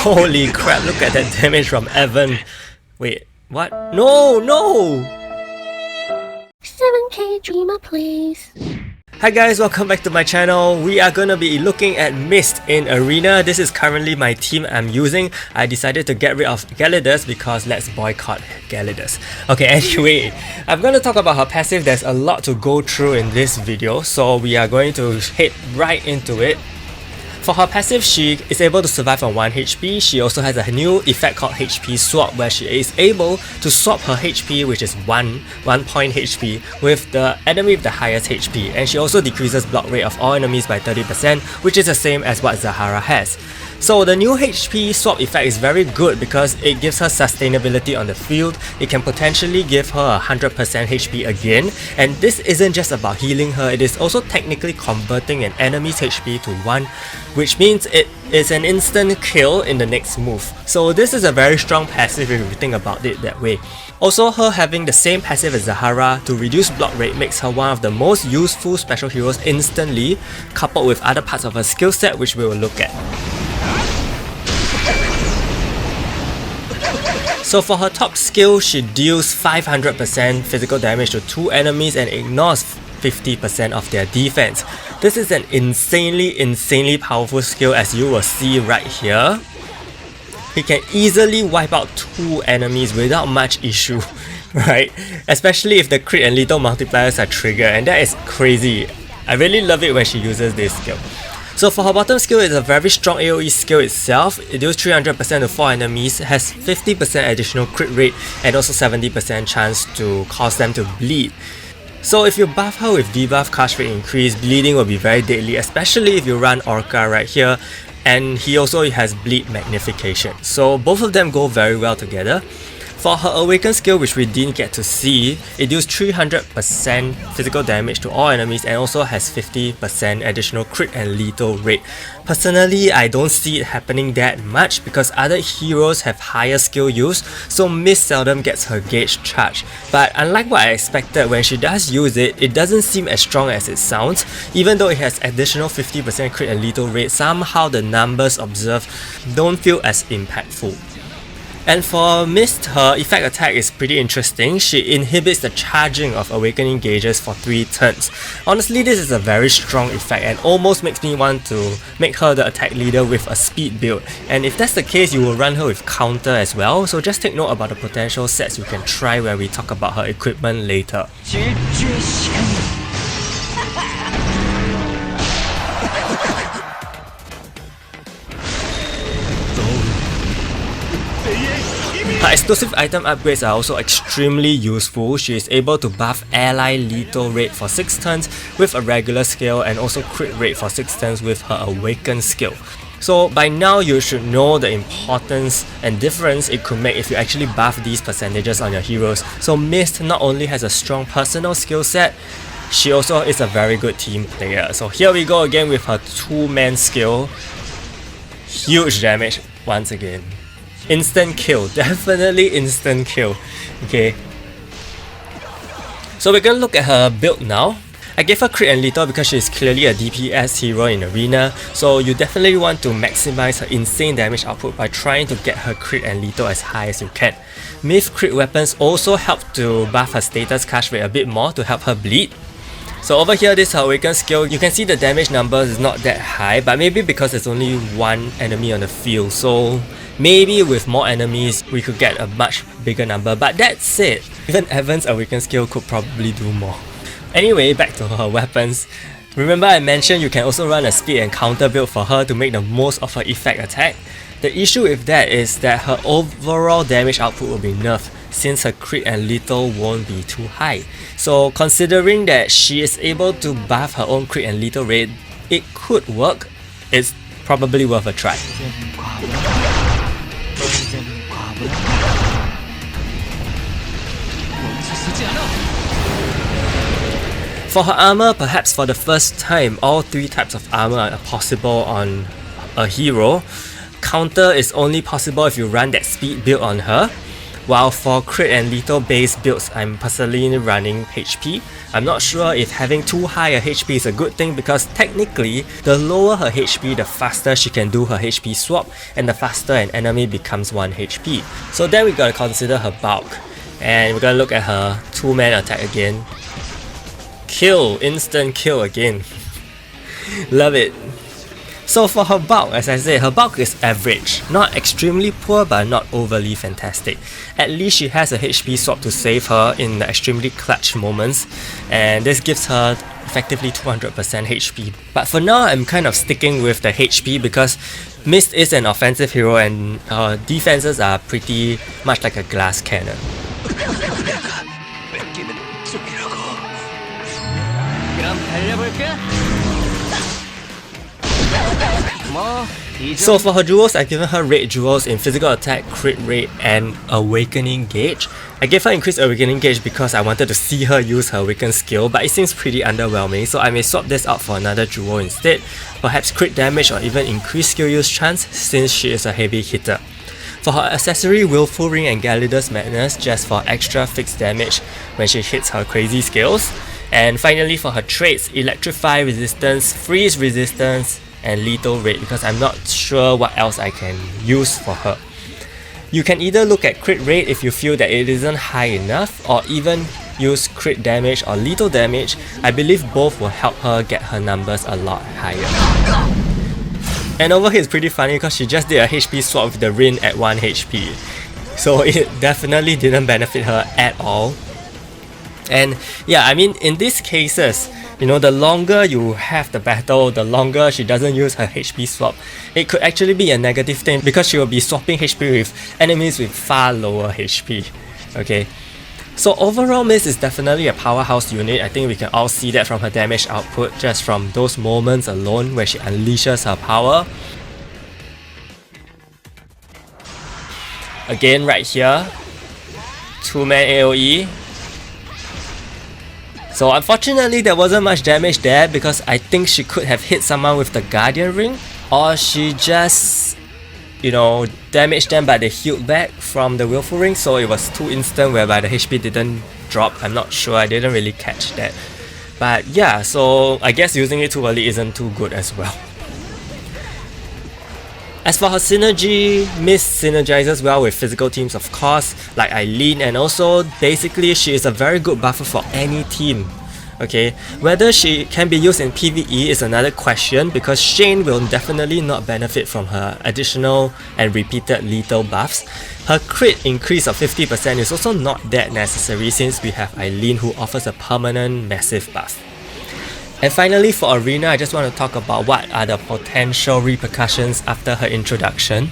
Holy crap, look at that damage from Evan. Wait, what? No, no! 7K Dreamer, please. Hi guys, welcome back to my channel. We are gonna be looking at Mist in Arena. This is currently my team I'm using. I decided to get rid of Gelidus because let's boycott Gelidus. Okay, anyway, I'm gonna talk about her passive. There's a lot to go through in this video, so we are going to head right into it. For her passive, she is able to survive on 1 HP. She also has a new effect called HP swap, where she is able to swap her HP, which is 1 point HP, with the enemy with the highest HP. And she also decreases block rate of all enemies by 30%, which is the same as what Zahara has. So the new HP swap effect is very good because it gives her sustainability on the field. It can potentially give her 100% HP again, and this isn't just about healing her, it is also technically converting an enemy's HP to 1, which means it is an instant kill in the next move. So this is a very strong passive if you think about it that way. Also, her having the same passive as Zahara to reduce block rate makes her one of the most useful special heroes instantly, coupled with other parts of her skill set which we will look at. So for her top skill, she deals 500% physical damage to 2 enemies and ignores 50% of their defense. This is an insanely powerful skill, as you will see right here. He can easily wipe out 2 enemies without much issue, right? Especially if the crit and lethal multipliers are triggered, and that is crazy. I really love it when she uses this skill. So for her bottom skill, it's a very strong AoE skill itself. It deals 300% to 4 enemies, has 50% additional crit rate, and also 70% chance to cause them to bleed. So if you buff her with debuff cast rate increase, bleeding will be very deadly, especially if you run Orca right here, and he also has bleed magnification. So both of them go very well together. For her awaken skill, which we didn't get to see, it deals 300% physical damage to all enemies and also has 50% additional crit and lethal rate. Personally, I don't see it happening that much because other heroes have higher skill use, so Mist seldom gets her gauge charged. But unlike what I expected, when she does use it, it doesn't seem as strong as it sounds. Even though it has additional 50% crit and lethal rate, somehow the numbers observed don't feel as impactful. And for Mist, her effect attack is pretty interesting. She inhibits the charging of awakening gauges for 3 turns. Honestly, this is a very strong effect and almost makes me want to make her the attack leader with a speed build. And if that's the case, you will run her with counter as well, so just take note about the potential sets you can try when we talk about her equipment later. Her exclusive item upgrades are also extremely useful. She is able to buff ally lethal rate for 6 turns with a regular skill and also crit rate for 6 turns with her awaken skill. So by now you should know the importance and difference it could make if you actually buff these percentages on your heroes. So Mist not only has a strong personal skill set, she also is a very good team player. So here we go again with her 2-man skill. Huge damage once again. Instant kill, definitely instant kill. Okay, so we're gonna look at her build now. I gave her crit and lethal because she is clearly a DPS hero in Arena, so you definitely want to maximize her insane damage output by trying to get her crit and lethal as high as you can. Myth crit weapons also help to buff her status cast rate a bit more to help her bleed. So over here, this is her awaken skill. You can see the damage numbers is not that high, but maybe because there's only 1 enemy on the field, so maybe with more enemies we could get a much bigger number. But that said, even Evan's awaken skill could probably do more. Anyway, back to her weapons. Remember I mentioned you can also run a speed and counter build for her to make the most of her effect attack. The issue with that is that her overall damage output will be nerfed, since her crit and lethal won't be too high. So considering that she is able to buff her own crit and lethal rate, it could work. It's probably worth a try. For her armor, perhaps for the first time, all 3 types of armor are possible on a hero. Counter is only possible if you run that speed build on her. While for crit and lethal based builds, I'm personally running HP. I'm not sure if having too high a HP is a good thing, because technically, the lower her HP, the faster she can do her HP swap, and the faster an enemy becomes 1 HP. So then we gotta consider her bulk. And we're gonna look at her 2-man attack again. Kill! Instant kill again. Love it. So for her bulk, as I said, her bulk is average. Not extremely poor, but not overly fantastic. At least she has a HP swap to save her in the extremely clutch moments, and this gives her effectively 200% HP. But for now, I'm kind of sticking with the HP because Mist is an offensive hero and her defenses are pretty much like a glass cannon. So for her jewels, I've given her red jewels in physical attack, crit rate, and awakening gauge. I gave her increased awakening gauge because I wanted to see her use her awaken skill, but it seems pretty underwhelming, so I may swap this out for another jewel instead. Perhaps crit damage or even increased skill use chance, since she is a heavy hitter. For her accessory, Willful Ring and Gelidus Madness, just for extra fixed damage when she hits her crazy skills. And finally for her traits, Electrify Resistance, Freeze Resistance, and Lethal Rate, because I'm not sure what else I can use for her. You can either look at crit rate if you feel that it isn't high enough, or even use crit damage or lethal damage. I believe both will help her get her numbers a lot higher. And over here it's pretty funny because she just did a HP swap with the Rin at 1 HP. So it definitely didn't benefit her at all. And yeah, I mean, in these cases, you know, the longer you have the battle, the longer she doesn't use her HP swap, it could actually be a negative thing because she will be swapping HP with enemies with far lower HP. Okay, so overall Mist is definitely a powerhouse unit. I think we can all see that from her damage output, just from those moments alone where she unleashes her power. Again, right here, 2-man AoE. So unfortunately there wasn't much damage there because I think she could have hit someone with the Guardian Ring, or she just, you know, damaged them but they healed back from the Willful Ring, so it was too instant whereby the HP didn't drop. I'm not sure, I didn't really catch that. But yeah, so I guess using it too early isn't too good as well. As for her synergy, Mist synergizes well with physical teams of course, like Eileen, and also basically she is a very good buffer for any team. Okay, whether she can be used in PvE is another question, because Shane will definitely not benefit from her additional and repeated lethal buffs. Her crit increase of 50% is also not that necessary since we have Eileen who offers a permanent massive buff. And finally for Arena, I just want to talk about what are the potential repercussions after her introduction.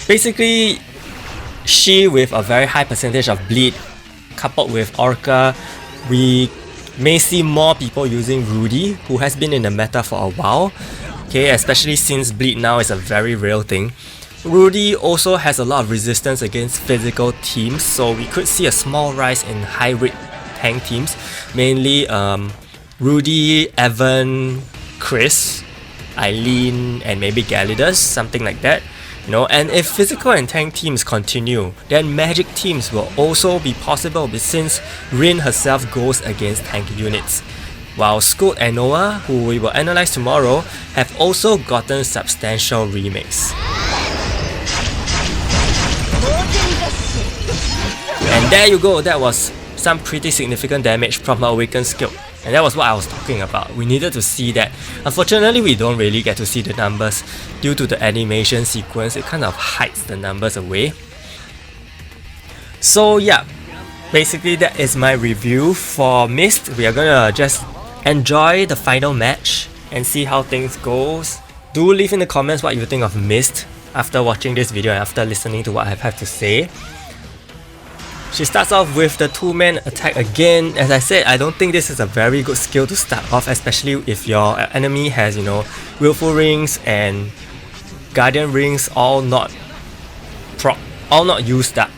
Basically, she with a very high percentage of bleed, coupled with Orca, we may see more people using Rudy, who has been in the meta for a while, okay, especially since bleed now is a very real thing. Rudy also has a lot of resistance against physical teams, so we could see a small rise in high rate tank teams, mainly Rudy, Evan, Chris, Eileen, and maybe Gelidus, something like that. You know, and if physical and tank teams continue, then magic teams will also be possible since Rin herself goes against tank units. While Scoot and Noah, who we will analyze tomorrow, have also gotten substantial remakes. And there you go, that was some pretty significant damage from her awakened skill. And that was what I was talking about. We needed to see that. Unfortunately, we don't really get to see the numbers due to the animation sequence. It kind of hides the numbers away. So yeah, basically that is my review for Mist. We are gonna just enjoy the final match and see how things goes. Do leave in the comments what you think of Mist after watching this video and after listening to what I have to say. She starts off with the 2-man attack again. As I said, I don't think this is a very good skill to start off, especially if your enemy has, you know, Willful Rings and Guardian Rings all not used up.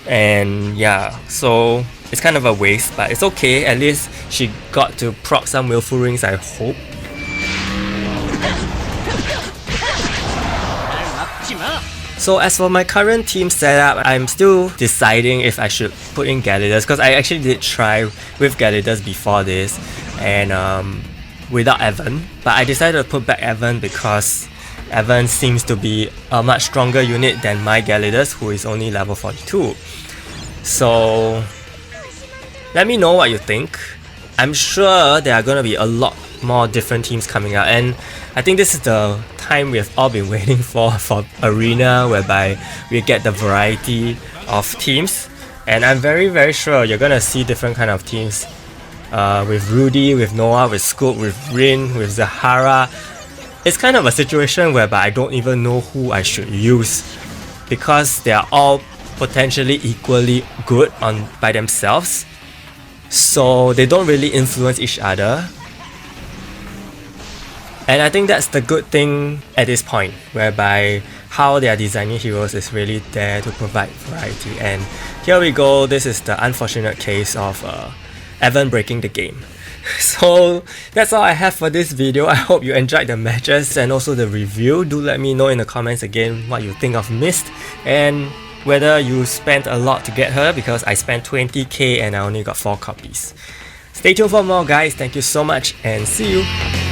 And yeah, so it's kind of a waste, but it's okay. At least she got to proc some Willful Rings, I hope. So as for my current team setup, I'm still deciding if I should put in Gelidus, because I actually did try with Gelidus before this and without Evan, but I decided to put back Evan because Evan seems to be a much stronger unit than my Gelidus, who is only level 42. So let me know what you think. I'm sure there are gonna be a lot more different teams coming out, and I think this is the time we've all been waiting for Arena, whereby we get the variety of teams, and I'm very sure you're gonna see different kind of teams with Rudy, with Noah, with Scoop, with Rin, with Zahara. It's kind of a situation whereby I don't even know who I should use, because they are all potentially equally good by themselves, so they don't really influence each other. And I think that's the good thing at this point, whereby how they are designing heroes is really there to provide variety. And here we go, this is the unfortunate case of Evan breaking the game. So that's all I have for this video. I hope you enjoyed the matches and also the review. Do let me know in the comments again what you think of Mist and whether you spent a lot to get her, because I spent 20k and I only got 4 copies. Stay tuned for more guys, thank you so much and see you!